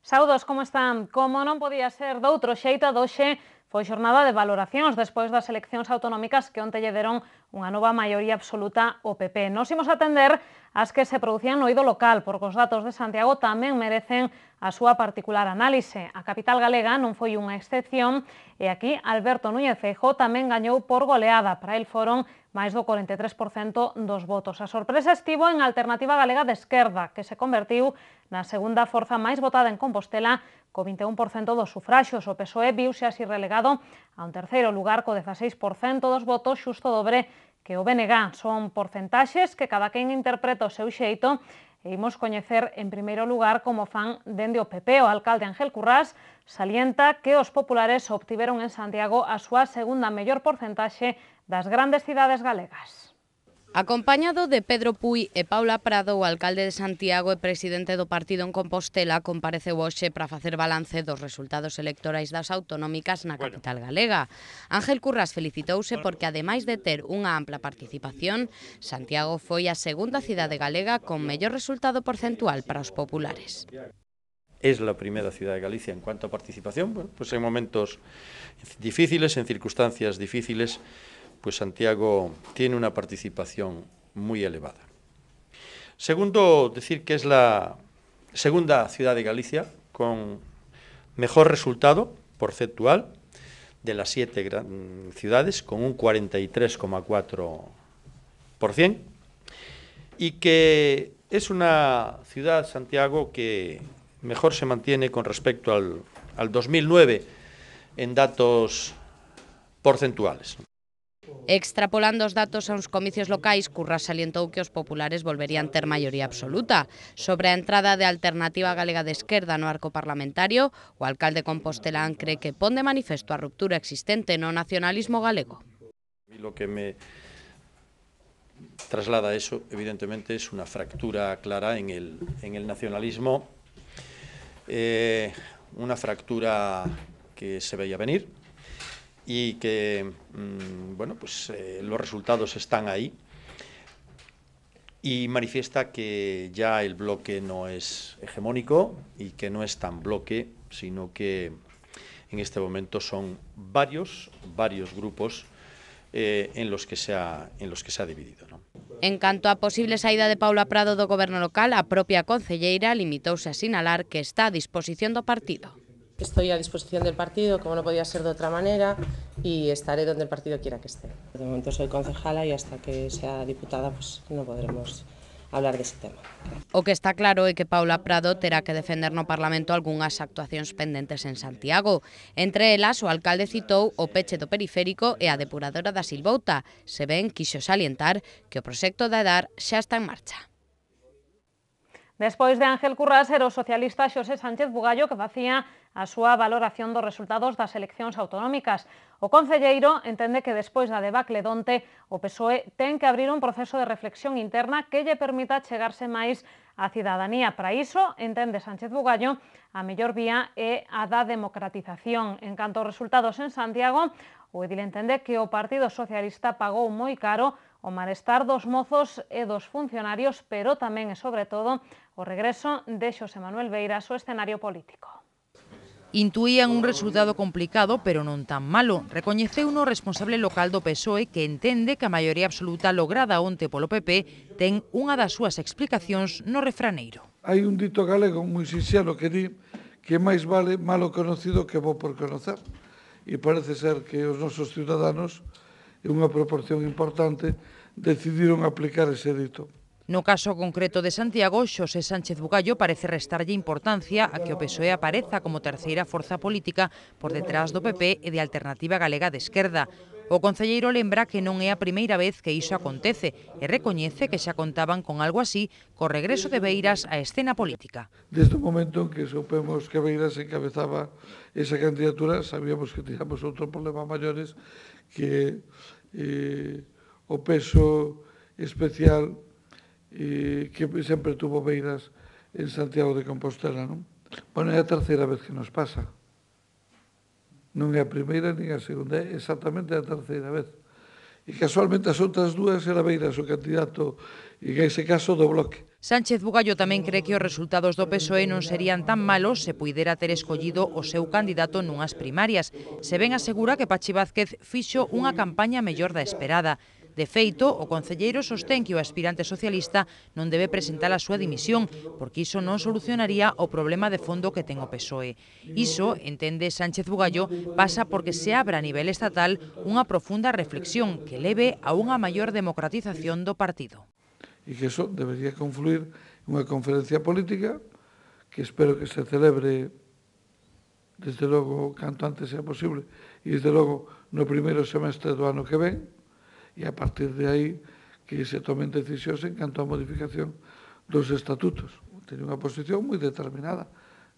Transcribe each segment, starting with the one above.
Saudos, como están? Como non podía ser doutro xeito, hoxe foi xornada de valoracións despois das eleccións autonómicas que onte lle deron unha nova maioría absoluta ao PP. Nos imos atender as que se producían no eido local, porque os datos de Santiago tamén merecen a súa particular análise. A capital galega non foi unha excepción e aquí Alberto Núñez Feijóo tamén gañou por goleada. Para el foron máis do 43% dos votos. A sorpresa estivo en Alternativa Galega de Esquerda, que se convertiu na segunda forza máis votada en Compostela, co 21% dos sufraxos. O PSOE viuse así relegado a un terceiro lugar co 16% dos votos, xusto dobre que o BNG. Son porcentaxes que cada quen interpreta o seu xeito e imos coñecer en primeiro lugar como fan dende o PP. O alcalde Ángel Currás salienta que os populares obtiveron en Santiago a súa segunda mellor porcentaxe das grandes cidades galegas. Acompañado de Pedro Puy e Paula Prado, o alcalde de Santiago e presidente do partido en Compostela compareceu hoxe para facer balance dos resultados electorais das autonómicas na capital galega. Ángel Currás felicitouse porque, ademais de ter unha ampla participación, Santiago foi a segunda cidade galega con mellor resultado porcentual para os populares. Es la primera ciudad de Galicia en cuanto a participación. Bueno, pues en momentos difíciles, en circunstancias difíciles, pues Santiago tiene una participación muy elevada. Segundo, decir que es la segunda ciudad de Galicia con mejor resultado porcentual de las 7 ciudades, con un 43,4%, y que es una ciudad, Santiago, que mejor se mantiene con respecto al 2009 en datos porcentuales. Extrapolando os datos a uns comicios locais, Currás salientou que os populares volverían ter maioría absoluta. Sobre a entrada de Alternativa Galega de Esquerda no arco parlamentario, o alcalde compostelán cree que pon de manifesto a ruptura existente no nacionalismo galego. Lo que me traslada eso, evidentemente, es una fractura clara en el nacionalismo, una fractura que se veía venir, y que, bueno, pues los resultados están ahí y manifiesta que ya el bloque no es hegemónico y que no es tan bloque, sino que en este momento son varios grupos en los que se ha dividido, ¿no? En canto á posible saída de Paula Prado do goberno local, a propia concelleira limitouse a sinalar que está a disposición do partido. Estoy a disposición del partido, como no podía ser de otra manera, y estaré donde el partido quiera que esté. De momento soy concejala y hasta que sea diputada pues no podremos hablar de ese tema. O que está claro é que Paula Prado terá que defender no Parlamento algunhas actuacións pendentes en Santiago. Entre elas, o alcalde citou o peche do periférico e a depuradora da Silvouta. Se ben, quixo salientar que o proxecto da EDAR xa está en marcha. Despois de Ángel Currás, era o socialista Xosé Sánchez Bugallo que facía a súa valoración dos resultados das eleccións autonómicas. O concelleiro entende que despois da debacle donte, o PSOE ten que abrir un proceso de reflexión interna que lle permita chegarse máis á cidadanía. Para iso, entende Sánchez Bugallo, a mellor vía é a da democratización. En canto aos resultados en Santiago, o edil entende que o Partido Socialista pagou moi caro o malestar dos mozos e dos funcionarios, pero tamén e sobre todo o regreso de Xosé Manuel Beiras ao escenario político. Intuían un resultado complicado, pero non tan malo. Recoñeceu no responsable local do PSOE que entende que a maioría absoluta lograda onte polo PP ten unha das súas explicacións no refraneiro. Hai un dito galego moi sinxelo que di que máis vale malo conocido que bo por conocer. E parece ser que os nosos ciudadanos, en unha proporción importante, decidiron aplicar ese dito. No caso concreto de Santiago, Xosé Sánchez Bugallo parece restarlle importancia a que o PSOE apareza como terceira forza política por detrás do PP e de Alternativa Galega de Esquerda. O concelleiro lembra que non é a primeira vez que iso acontece e recoñece que xa contaban con algo así co regreso de Beiras á escena política. Desde o momento en que supemos que Beiras encabezaba esa candidatura, sabíamos que teníamos outro problema maiores, que o peso especial que sempre tuvo Beiras en Santiago de Compostela, non? Bueno, é a terceira vez que nos pasa. Non é a primeira nin a segunda, é exactamente a terceira vez. E casualmente as outras dúas era Beiras o candidato, e en ese caso do bloque. Sánchez Bugallo tamén cree que os resultados do PSOE non serían tan malos se puidera ter escollido o seu candidato nunhas primarias. Se ben asegura que Pachi Vázquez fixo unha campaña mellor da esperada. De feito, o concelleiro sostén que o aspirante socialista non debe presentar a súa dimisión, porque iso non solucionaría o problema de fondo que ten o PSOE. Iso, entende Sánchez Bugallo, pasa porque se abra a nivel estatal unha profunda reflexión que leve a unha maior democratización do partido. E que eso debería confluir en unha conferencia política que espero que se celebre desde logo canto antes sea posible e desde logo no primeiro semestre do ano que ven e a partir de aí que se tomen decisións en canto á modificación dos estatutos. Teño unha posición moi determinada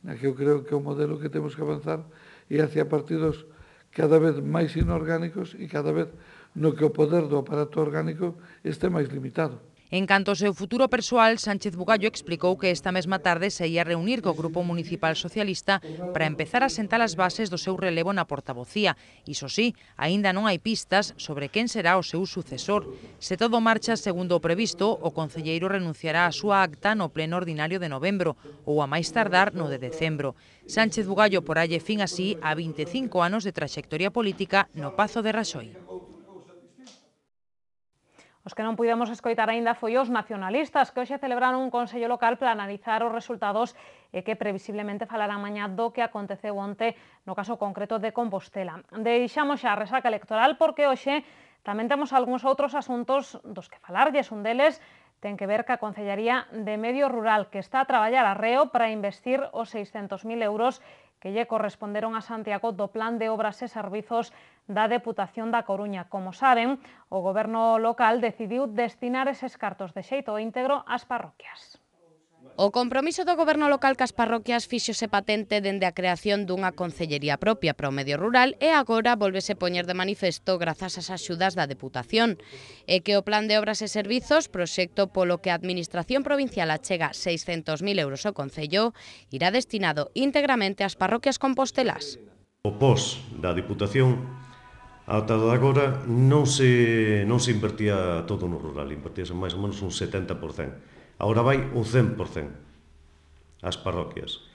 na que eu creo que o modelo que temos que avanzar é hacia partidos cada vez máis inorgánicos e cada vez no que o poder do aparato orgánico este máis limitado. En canto ao seu futuro persoal, Sánchez Bugallo explicou que esta mesma tarde se ia reunir co Grupo Municipal Socialista para empezar a sentar as bases do seu relevo na portavocía. Iso sí, aínda non hai pistas sobre quen será o seu sucesor. Se todo marcha segundo o previsto, o concelleiro renunciará á súa acta no pleno ordinario de novembro ou a máis tardar no de decembro. Sánchez Bugallo poralle fin así a 25 anos de traxectoria política no Pazo de Raxoi. Os que non pudemos escoitar aínda foi os nacionalistas, que hoxe celebraron un consello local para analizar os resultados e que previsiblemente falarán mañá do que aconteceu onte no caso concreto de Compostela. Deixamos xa a resaca electoral porque hoxe tamén temos algúns outros asuntos dos que falarlles. Un deles ten que ver ca Concellaría de Medio Rural, que está a traballar arreo para investir os 600.000 euros que lle corresponderon a Santiago do Plan de Obras e Servizos da Deputación da Coruña. Como saben, o goberno local decidiu destinar eses cartos de xeito íntegro ás parroquias. O compromiso do goberno local cas parroquias fíxose patente dende a creación dunha concellería propia para o medio rural e agora volvese poñer de manifesto grazas ás axudas da Deputación. E que o Plan de Obras e Servizos, proxecto polo que a Administración Provincial achega 600.000 euros ao Concello, irá destinado íntegramente ás parroquias compostelas. O pos da Diputación, ata de agora, non se invertía todo no rural, invertíase máis ou menos un 70%. Agora vai un 100% ás parroquias.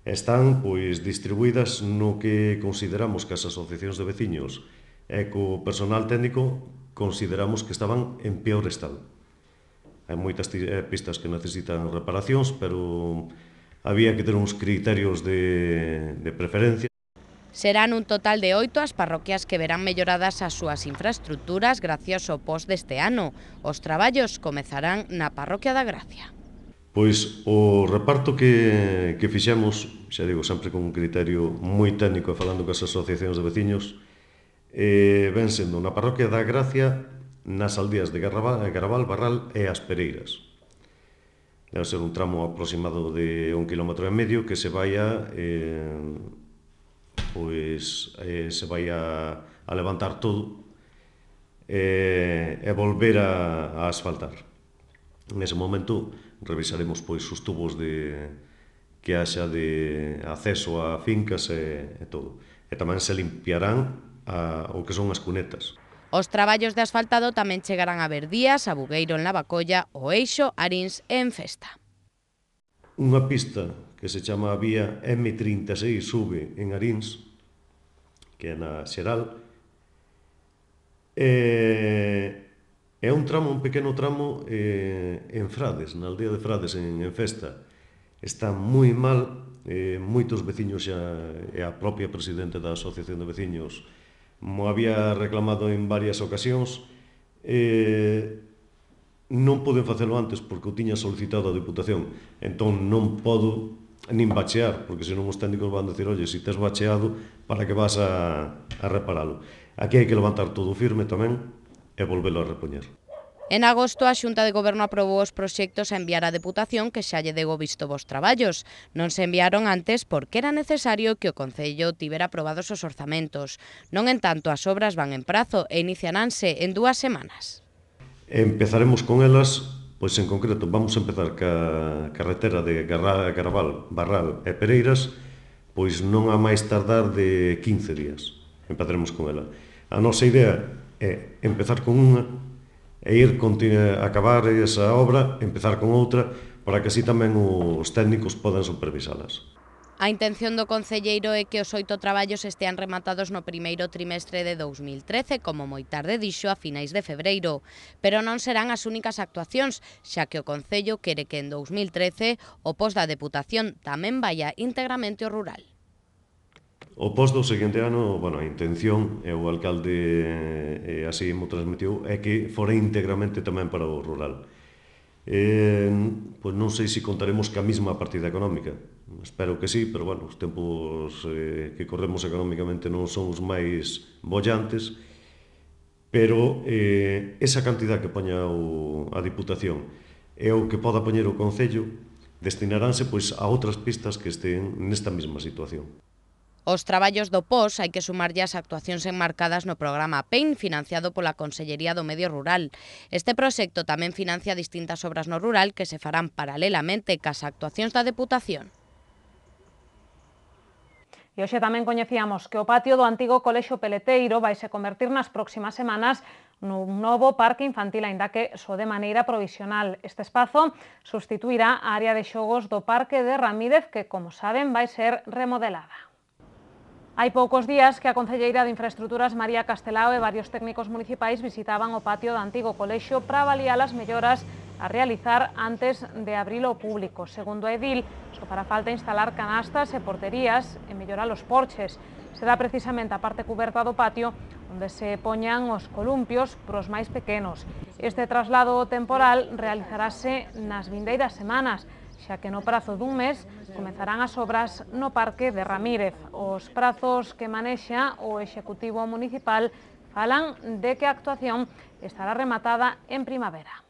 Están, pois, distribuídas no que consideramos que as asociacións de veciños e co personal técnico consideramos que estaban en peor estado. Hai moitas pistas que necesitan reparacións, pero había que ter uns criterios de preferencia. Serán un total de 8 as parroquias que verán melloradas as súas infraestructuras gracias ao pos deste ano. Os traballos comezarán na parroquia da Gracia. Pois o reparto que fixemos, xa digo, sempre con un criterio moi técnico e falando cas asociacións de veciños, ven sendo na parroquia da Gracia, nas aldías de Garabal, Barral e As Pereiras. Deve ser un tramo aproximado de 1,5 km que se vai se vai a levantar todo e volver a asfaltar. En ese momento revisaremos pois os tubos que haxa de acceso a fincas e todo. E tamén se limpiarán o que son as cunetas. Os traballos de asfaltado tamén chegarán a Verdías, a Bugueiro en Lavacolla, o Eixo, Arins e en Festa. Unha pista que se chama a vía M36 sube en Arins, que é na Xeral, é un pequeno tramo en Frades, na aldea de Frades, en Festa. Está moi mal, moitos veciños xa, e a propia presidente da Asociación de Veciños mo había reclamado en varias ocasións, non poden facelo antes porque o tiña solicitado a Diputación, entón non podo nin bachear, porque senón os técnicos van dicir, oye, se tes bacheado, para que vas a reparalo. Aquí hai que levantar todo firme tamén e volvelo a repoñer. En agosto, a Xunta de Goberno aprobou os proxectos a enviar á Deputación que xa lle deu o visto vos traballos. Non se enviaron antes porque era necesario que o Concello tivera aprobados os orzamentos. Non en tanto, as obras van en prazo e iniciaránse en 2 semanas. Empezaremos con elas, pois en concreto, vamos a empezar ca carretera de Garabal, Barral e Pereiras, pois non a máis tardar de 15 días. Empezaremos con ela. A nosa idea é empezar con unha, e ir acabar esa obra, empezar con outra, para que así tamén os técnicos podan supervisalas. A intención do concelleiro é que os 8 traballos estean rematados no primeiro trimestre de 2013, como moi tarde dixo a finais de febreiro. Pero non serán as únicas actuacións, xa que o Concello quere que en 2013 o post da Deputación tamén vaya íntegramente ao rural. O post do seguinte ano, a intención, e o alcalde así mo transmitiu, é que fora íntegramente tamén para o rural. Pois non sei se contaremos ca mesma partida económica. Espero que sí, pero os tempos que corremos económicamente non son os máis bollantes, pero esa cantidad que poña a Diputación e o que poda poñer o Concello destinaránse a outras pistas que estén nesta mesma situación. Os traballos do POS hai que sumarlle as actuacións enmarcadas no programa PEIN, financiado pola Consellería do Medio Rural. Este proxecto tamén financia distintas obras no rural que se farán paralelamente cas actuacións da Deputación. E hoxe tamén coñecíamos que o patio do antigo Colexio Peleteiro vaise convertir nas próximas semanas nun novo parque infantil, aínda que só de maneira provisional. Este espazo sustituirá a área de xogos do Parque de Ramírez, que, como saben, vai ser remodelada. Hai poucos días que a concelleira de Infraestruturas María Castelao e varios técnicos municipais visitaban o patio do antigo colexio para avaliar as melloras a realizar antes de abrilo ao público. Segundo a edil, só fará falta instalar canastas e porterías e mellorar os porches. Será precisamente a parte cuberta do patio onde se poñan os columpios pros máis pequenos. Este traslado temporal realizarase nas vindeiras semanas, xa que no prazo dun mes comezarán as obras no Parque de Ramírez. Os prazos que manexa o Executivo Municipal falan de que a actuación estará rematada en primavera.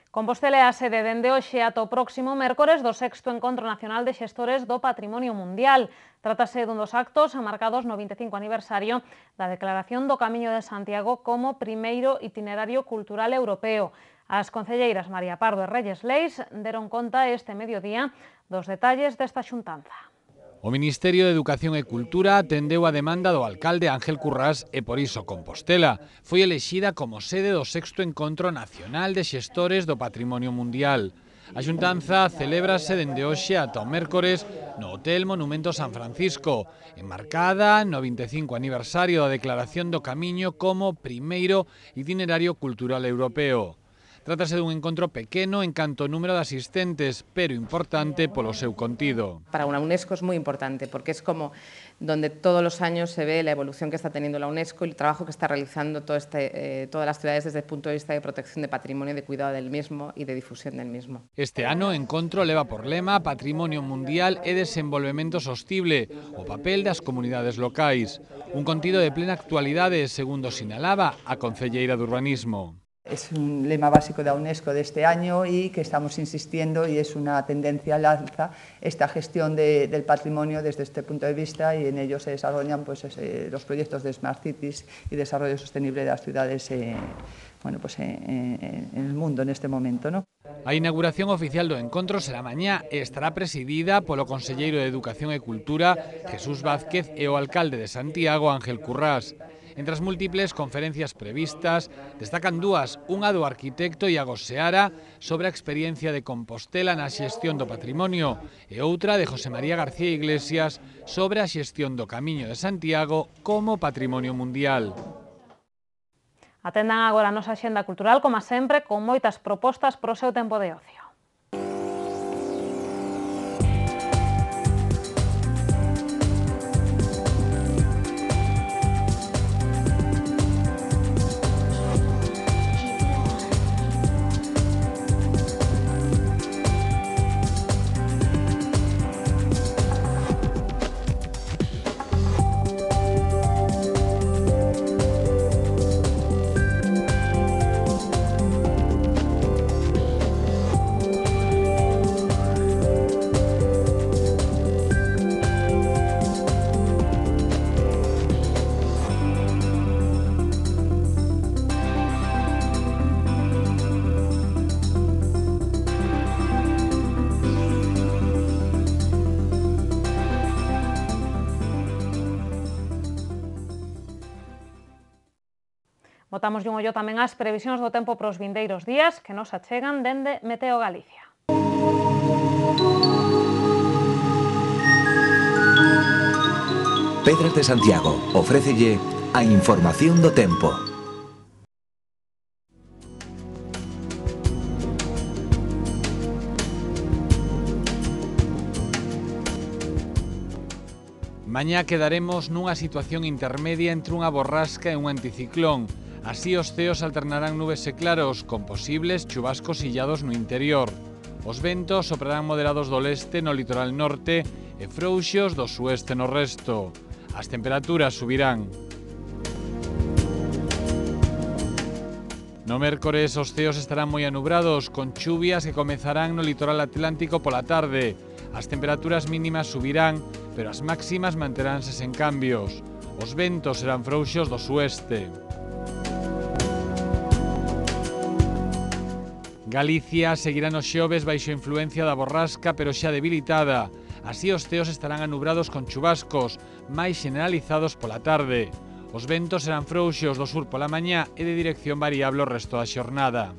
Compostela é a sede dende hoxe ata o próximo mércores do 6º Encontro Nacional de Xestores do Patrimonio Mundial. Trátase dun dos actos marcados no 25 aniversario da Declaración do Camiño de Santiago como primeiro itinerario cultural europeo. As concelleiras María Pardo e Reyes Leis deron conta este mediodía dos detalles desta xuntanza. O Ministerio de Educación e Cultura atendeu a demanda do alcalde Ángel Currás e por iso Compostela foi elexida como sede do 6º Encontro Nacional de Xestores do Patrimonio Mundial. A xuntanza celébrase dende hoxe ata o mércores no Hotel Monumento San Francisco, enmarcada no 25 aniversario da Declaración do Camiño como primeiro itinerario cultural europeo. Trátase dun encontro pequeno en canto ao número de asistentes, pero importante polo seu contido. Para una UNESCO es muy importante porque es como donde todos los años se ve la evolución que está teniendo la UNESCO y el trabajo que está realizando todas las ciudades desde el punto de vista de protección de patrimonio, de cuidado del mismo y de difusión del mismo. Este ano o encontro leva por lema Patrimonio Mundial e Desenvolvemento Sostible, o papel das comunidades locais. Un contido de plena actualidade, segundo sinalaba a concelleira de Urbanismo. Es un lema básico de la UNESCO de este año y que estamos insistiendo y es una tendencia al alza esta gestión del patrimonio desde este punto de vista y en ello se desarrollan los proyectos de Smart Cities y desarrollo sostenible de las ciudades en el mundo en este momento, ¿no? A inauguración oficial do encontro será mañá e estará presidida polo conselleiro de Educación e Cultura Jesús Vázquez e o alcalde de Santiago Ángel Currás. Entre as múltiples conferencias previstas, destacan dúas, unha do arquitecto Iago Seara sobre a experiencia de Compostela na xestión do patrimonio e outra de José María García Iglesias sobre a xestión do Camiño de Santiago como patrimonio mundial. Atendan agora a nosa axenda cultural, como sempre, con moitas propostas para o seu tempo de ocio. Botamos un ollo tamén ás previsións do tempo para os vindeiros días que nos achegan dende Meteo Galicia. Pedras de Santiago ofrécelle a información do tempo. Mañá quedaremos nunha situación intermedia entre unha borrasca e un anticiclón. Así os ceos alternarán nubes e claros, con posibles chubascos illados no interior. Os ventos soprarán moderados do leste no litoral norte e frouxos do sueste no resto. As temperaturas subirán. No mércores os ceos estarán moi anubrados, con chuvias que comezarán no litoral atlántico pola tarde. As temperaturas mínimas subirán, pero as máximas manteránse sen cambios. Os ventos serán frouxos do sueste. Galicia seguirá nos xoves baixo influencia da borrasca, pero xa debilitada. Así os ceos estarán anubrados con chubascos, máis generalizados pola tarde. Os ventos serán frouxos do sur pola mañá e de dirección variable o resto da xornada.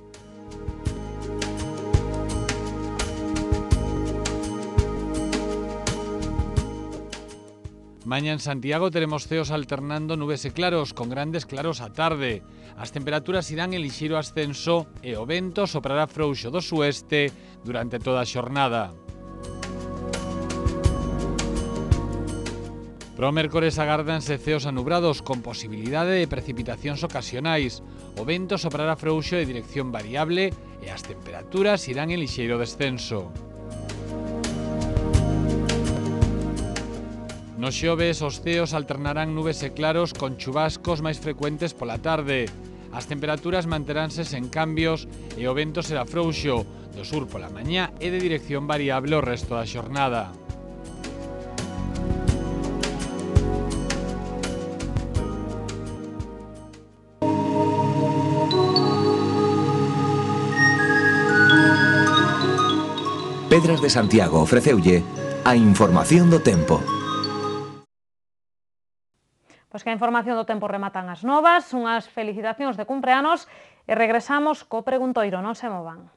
Mañá en Santiago teremos ceos alternando nubes e claros, con grandes claros á tarde. As temperaturas irán en lixeiro ascenso e o vento soprará frouxo do sueste durante toda a xornada. Pro mércores agárdanse ceos anubrados con posibilidade de precipitacións ocasionais. O vento soprará frouxo de dirección variable e as temperaturas irán en lixeiro descenso. Nos xoves, os ceos alternarán nubes e claros con chubascos máis frecuentes pola tarde. As temperaturas manteránse sen cambios e o vento será frouxo do sur pola mañá e de dirección variable o resto da xornada. Pedras de Santiago ofreceulle a información do tempo. Pois que a información do tempo rematan as novas, unhas felicitacións de cumpleanos e regresamos co preguntoiro, non se movan.